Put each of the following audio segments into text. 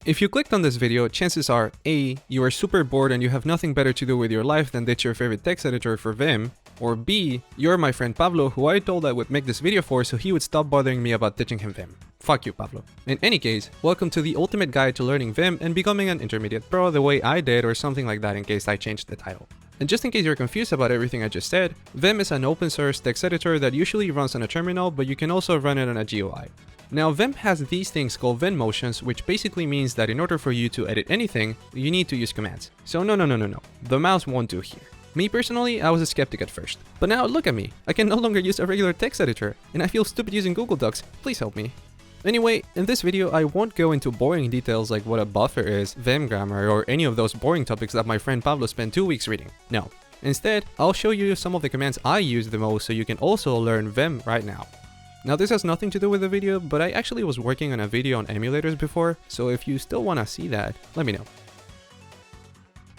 If you clicked on this video, chances are A. You are super bored and you have nothing better to do with your life than ditch your favorite text editor for Vim, or B. You're my friend Pablo, who I told I would make this video for so he would stop bothering me about ditching him Vim. Fuck you, Pablo. In any case, welcome to the ultimate guide to learning Vim and becoming an intermediate pro the way I did, or something like that in case I changed the title. And just in case you're confused about everything I just said, Vim is an open source text editor that usually runs on a terminal, but you can also run it on a GUI. Now, Vim has these things called Vim motions, which basically means that in order for you to edit anything, you need to use commands. So no, the mouse won't do here. Me personally, I was a skeptic at first. But now look at me, I can no longer use a regular text editor, and I feel stupid using Google Docs, please help me. Anyway, in this video I won't go into boring details like what a buffer is, Vim grammar, or any of those boring topics that my friend Pablo spent 2 weeks reading. No. Instead, I'll show you some of the commands I use the most so you can also learn Vim right now. Now this has nothing to do with the video, but I actually was working on a video on emulators before, so if you still wanna see that, let me know.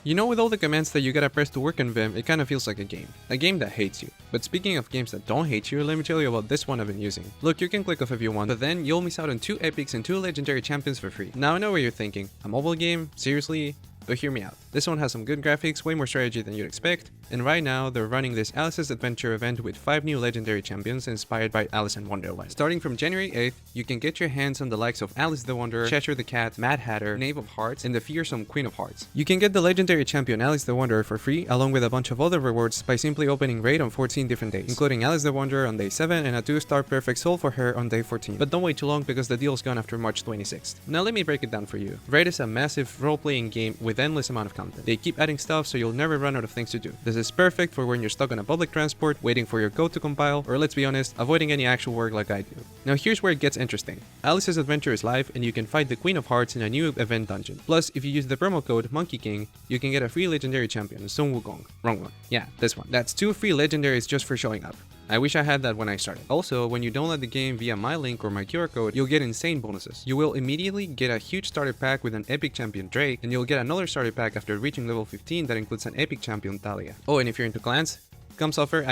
You know, with all the commands that you gotta press to work in Vim, it kinda feels like a game that hates you. But speaking of games that don't hate you, let me tell you about this one I've been using. Look, you can click off if you want, but then you'll miss out on 2 epics and 2 legendary champions for free. Now I know what you're thinking, a mobile game? Seriously? But hear me out. This one has some good graphics, way more strategy than you'd expect, and right now they're running this Alice's Adventure event with 5 new legendary champions inspired by Alice in Wonderland. Starting from January 8th, you can get your hands on the likes of Alice the Wanderer, Cheshire the Cat, Mad Hatter, Knave of Hearts, and the fearsome Queen of Hearts. You can get the legendary champion Alice the Wanderer for free, along with a bunch of other rewards by simply opening Raid on 14 different days, including Alice the Wanderer on day 7 and a 2-star perfect soul for her on day 14. But don't wait too long because the deal's gone after March 26th. Now let me break it down for you. Raid is a massive role-playing game with endless amount of content. They keep adding stuff so you'll never run out of things to do. This is perfect for when you're stuck on a public transport, waiting for your code to compile, or let's be honest, avoiding any actual work like I do. Now here's where it gets interesting. Alice's Adventure is live and you can fight the Queen of Hearts in a new event dungeon. Plus, if you use the promo code Monkey King, you can get a free legendary champion, Sun Wukong. Wrong one. Yeah, this one. That's 2 free legendaries just for showing up. I wish I had that when I started. Also, when you download the game via my link or my QR code, you'll get insane bonuses. You will immediately get a huge starter pack with an epic champion Drake, and you'll get another starter pack after reaching level 15 that includes an epic champion TALLIA. Oh, and if you're into clans, come suffer,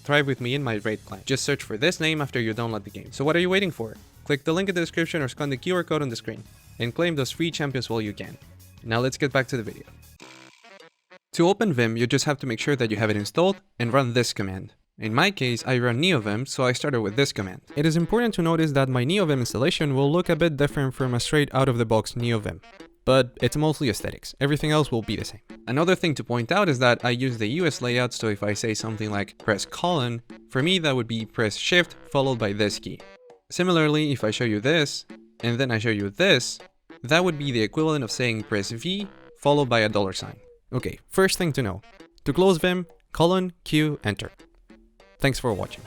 thrive with me in my raid clan. Just search for this name after you download the game. So what are you waiting for? Click the link in the description or scan the QR code on the screen, and claim those free champions while you can. Now let's get back to the video. To open Vim, you just have to make sure that you have it installed and run this command. In my case, I run NeoVim, so I started with this command. It is important to notice that my NeoVim installation will look a bit different from a straight out-of-the-box NeoVim. But it's mostly aesthetics, everything else will be the same. Another thing to point out is that I use the US layout, so if I say something like press colon, for me that would be press shift followed by this key. Similarly, if I show you this, and then I show you this, that would be the equivalent of saying press V followed by a $sign. Okay, first thing to know. To close Vim, colon, Q, enter. Thanks for watching.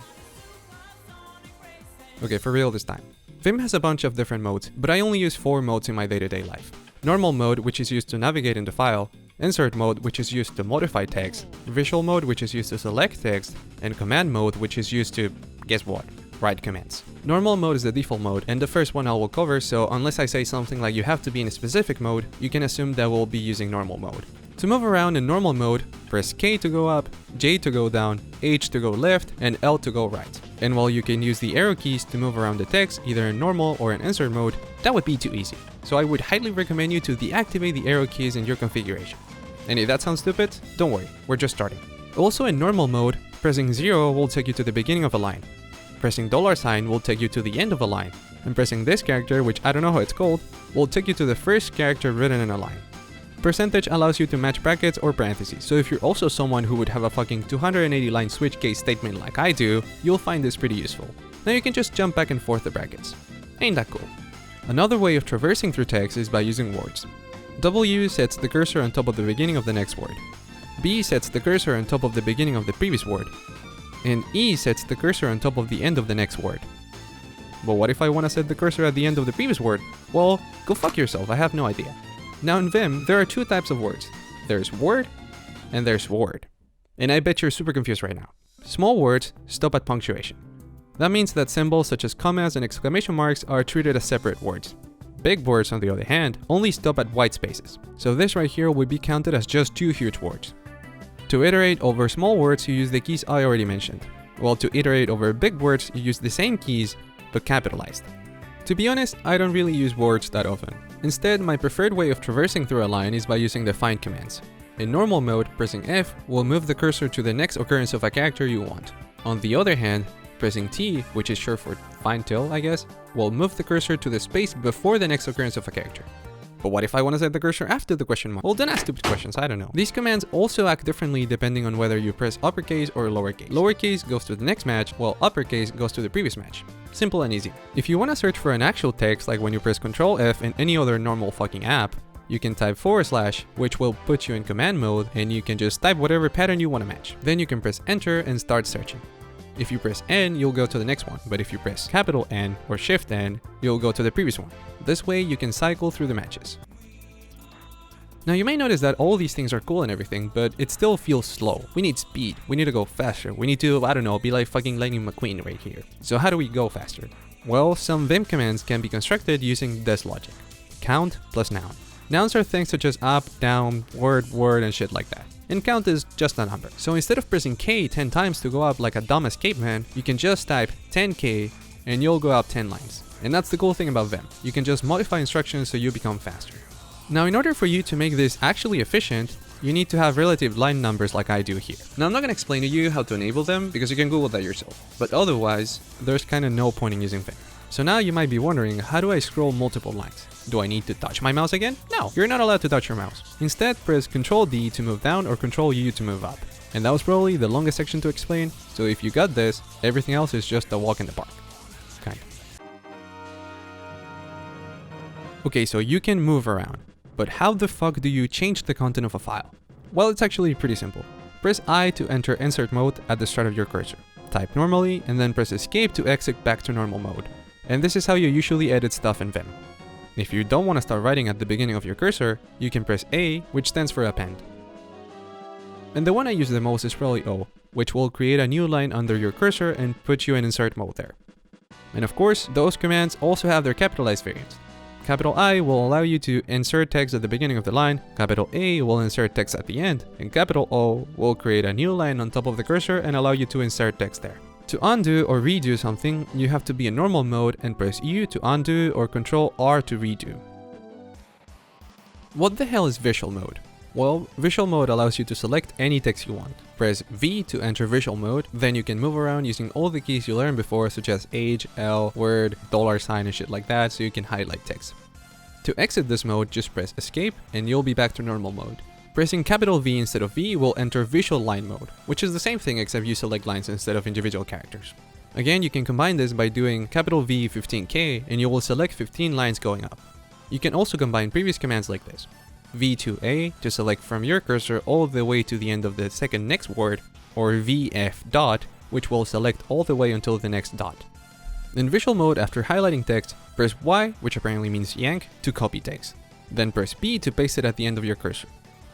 Okay, for real this time. Vim has a bunch of different modes, but I only use 4 modes in my day-to-day life. Normal mode, which is used to navigate in the file, insert mode, which is used to modify text, visual mode, which is used to select text, and command mode, which is used to, guess what, write commands. Normal mode is the default mode, and the first one I will cover, so unless I say something like you have to be in a specific mode, you can assume that we'll be using normal mode. To move around in normal mode, press K to go up, J to go down, H to go left, and L to go right. And while you can use the arrow keys to move around the text either in normal or in insert mode, that would be too easy. So I would highly recommend you to deactivate the arrow keys in your configuration. And if that sounds stupid, don't worry, we're just starting. Also in normal mode, pressing 0 will take you to the beginning of a line. Pressing $sign will take you to the end of a line. And pressing this character, which I don't know how it's called, will take you to the first character written in a line. Percentage allows you to match brackets or parentheses, so if you're also someone who would have a fucking 280 line switch case statement like I do, you'll find this pretty useful. Now you can just jump back and forth the brackets. Ain't that cool? Another way of traversing through text is by using words. W sets the cursor on top of the beginning of the next word. B sets the cursor on top of the beginning of the previous word. And E sets the cursor on top of the end of the next word. But what if I want to set the cursor at the end of the previous word? Well, go fuck yourself, I have no idea. Now in Vim, there are 2 types of words. There's word, and there's word. And I bet you're super confused right now. Small words stop at punctuation. That means that symbols such as commas and exclamation marks are treated as separate words. Big words, on the other hand, only stop at white spaces. So this right here would be counted as just 2 huge words. To iterate over small words, you use the keys I already mentioned. While to iterate over big words, you use the same keys, but capitalized. To be honest, I don't really use words that often. Instead, my preferred way of traversing through a line is by using the find commands. In normal mode, pressing F will move the cursor to the next occurrence of a character you want. On the other hand, pressing T, which is short for find till, I guess, will move the cursor to the space before the next occurrence of a character. But what if I want to set the cursor after the question mark? Well, then ask stupid questions, I don't know. These commands also act differently depending on whether you press uppercase or lowercase. Lowercase goes to the next match, while uppercase goes to the previous match. Simple and easy. If you want to search for an actual text, like when you press Ctrl F in any other normal fucking app, you can type /, which will put you in command mode, and you can just type whatever pattern you want to match. Then you can press enter and start searching. If you press N, you'll go to the next one, but if you press capital N or Shift N, you'll go to the previous one. This way you can cycle through the matches. Now you may notice that all these things are cool and everything, but it still feels slow. We need speed, we need to go faster, we need to, I don't know, be like fucking Lightning McQueen right here. So how do we go faster? Well, some Vim commands can be constructed using this logic. Count plus noun. Nouns are things such as up, down, word, and shit like that. And count is just a number. So instead of pressing K 10 times to go up like a dumb escape man, you can just type 10K and you'll go up 10 lines. And that's the cool thing about Vim. You can just modify instructions so you become faster. Now in order for you to make this actually efficient, you need to have relative line numbers like I do here. Now I'm not gonna explain to you how to enable them because you can Google that yourself. But otherwise, there's kinda no point in using Vim. So now you might be wondering, how do I scroll multiple lines? Do I need to touch my mouse again? No, you're not allowed to touch your mouse. Instead, press Ctrl D to move down or Ctrl U to move up. And that was probably the longest section to explain, so if you got this, everything else is just a walk in the park. Kind of. Okay, so you can move around, but how the fuck do you change the content of a file? Well, it's actually pretty simple. Press I to enter insert mode at the start of your cursor. Type normally, and then press escape to exit back to normal mode. And this is how you usually edit stuff in Vim. If you don't want to start writing at the beginning of your cursor, you can press A, which stands for append. And the one I use the most is probably O, which will create a new line under your cursor and put you in insert mode there. And of course, those commands also have their capitalized variants. Capital I will allow you to insert text at the beginning of the line, capital A will insert text at the end, and capital O will create a new line on top of the cursor and allow you to insert text there. To undo or redo something, you have to be in normal mode and press U to undo or Ctrl R to redo. What the hell is visual mode? Well, visual mode allows you to select any text you want. Press V to enter visual mode, then you can move around using all the keys you learned before, such as H, L, word, $, and shit like that, so you can highlight text. To exit this mode, just press escape and you'll be back to normal mode. Pressing capital V instead of V will enter visual line mode, which is the same thing except you select lines instead of individual characters. Again, you can combine this by doing capital V 15K and you will select 15 lines going up. You can also combine previous commands like this. V2A to select from your cursor all the way to the end of the second next word, or VF dot, which will select all the way until the next dot. In visual mode, after highlighting text, press Y, which apparently means yank, to copy text. Then press B to paste it at the end of your cursor.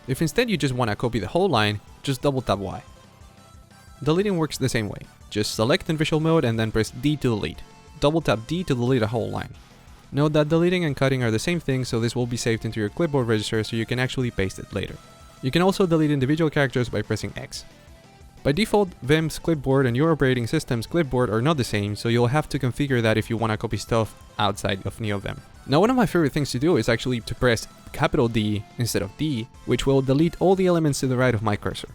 If instead you just want to copy the whole line, just double tap Y. Deleting works the same way. Just select in visual mode and then press D to delete. Double tap D to delete a whole line. Note that deleting and cutting are the same thing, so this will be saved into your clipboard register so you can actually paste it later. You can also delete individual characters by pressing X. By default, Vim's clipboard and your operating system's clipboard are not the same, so you'll have to configure that if you want to copy stuff outside of NeoVim. Now, one of my favorite things to do is actually to press capital D instead of D, which will delete all the elements to the right of my cursor.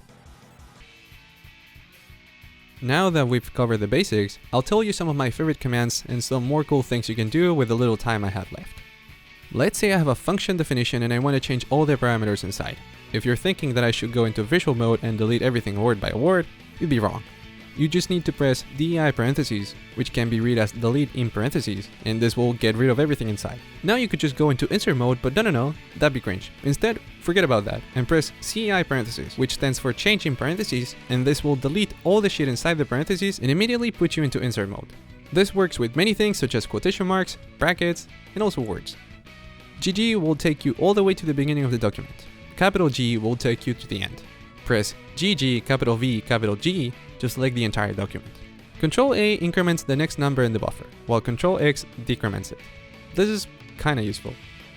Now that we've covered the basics, I'll tell you some of my favorite commands and some more cool things you can do with the little time I have left. Let's say I have a function definition and I want to change all the parameters inside. If you're thinking that I should go into visual mode and delete everything word by word, you'd be wrong. You just need to press DI parentheses, which can be read as delete in parentheses, and this will get rid of everything inside. Now you could just go into insert mode, but no, that'd be cringe. Instead, forget about that and press CI parentheses, which stands for change in parentheses, and this will delete all the shit inside the parentheses and immediately put you into insert mode. This works with many things such as quotation marks, brackets, and also words. GG will take you all the way to the beginning of the document. Capital G will take you to the end. Press GG, capital V, capital G to select the entire document. Ctrl A increments the next number in the buffer, while Ctrl X decrements it. This is kinda useful,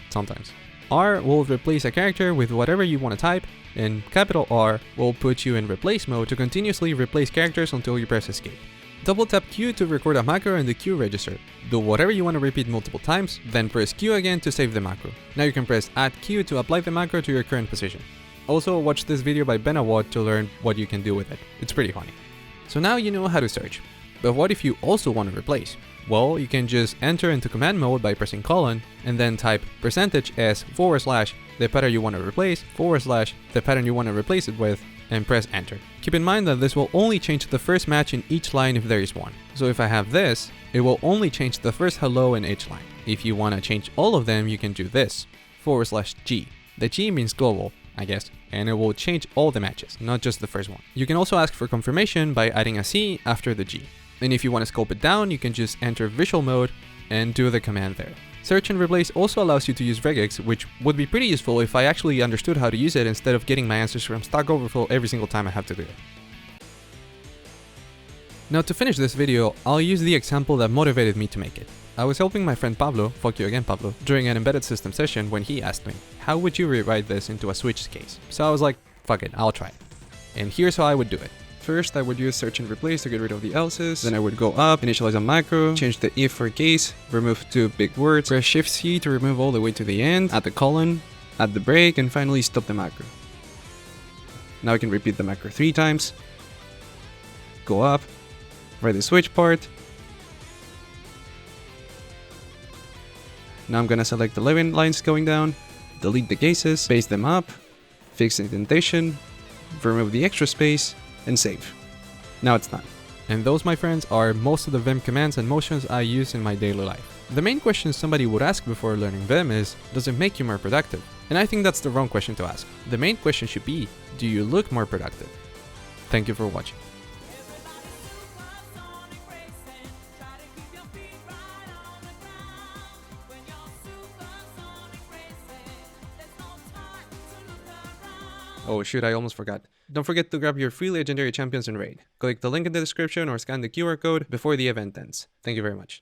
sometimes. R will replace a character with whatever you want to type, and capital R will put you in replace mode to continuously replace characters until you press escape. Double tap Q to record a macro in the Q register. Do whatever you want to repeat multiple times, then press Q again to save the macro. Now you can press Add Q to apply the macro to your current position. Also, watch this video by Benawad to learn what you can do with it. It's pretty funny. So now you know how to search. But what if you also want to replace? Well, you can just enter into command mode by pressing colon and then type %s / the pattern you want to replace / the pattern you want to replace it with, and press enter. Keep in mind that this will only change the first match in each line if there is one. So if I have this, it will only change the first hello in each line. If you want to change all of them, you can do this /G. The G means global, I guess, and it will change all the matches, not just the first one. You can also ask for confirmation by adding a C after the G. And if you want to scope it down, you can just enter visual mode and do the command there. Search and replace also allows you to use regex, which would be pretty useful if I actually understood how to use it instead of getting my answers from Stack Overflow every single time I have to do it. Now to finish this video, I'll use the example that motivated me to make it. I was helping my friend Pablo, fuck you again Pablo, during an embedded system session when he asked me, how would you rewrite this into a switch case? So I was like, fuck it, I'll try it. And here's how I would do it. First, I would use search and replace to get rid of the else's. Then I would go up, initialize a macro, change the if for case, remove two big words, press Shift C to remove all the way to the end, add the colon, add the break, and finally stop the macro. Now I can repeat the macro 3 times, go up, write the switch part. Now I'm gonna select 11 lines going down, delete the cases, paste them up, fix indentation, remove the extra space, and save. Now it's done. And those, my friends, are most of the Vim commands and motions I use in my daily life. The main question somebody would ask before learning Vim is, does it make you more productive? And I think that's the wrong question to ask. The main question should be, do you look more productive? Thank you for watching. Oh shoot, I almost forgot. Don't forget to grab your free legendary champions and raid. Click the link in the description or scan the QR code before the event ends. Thank you very much.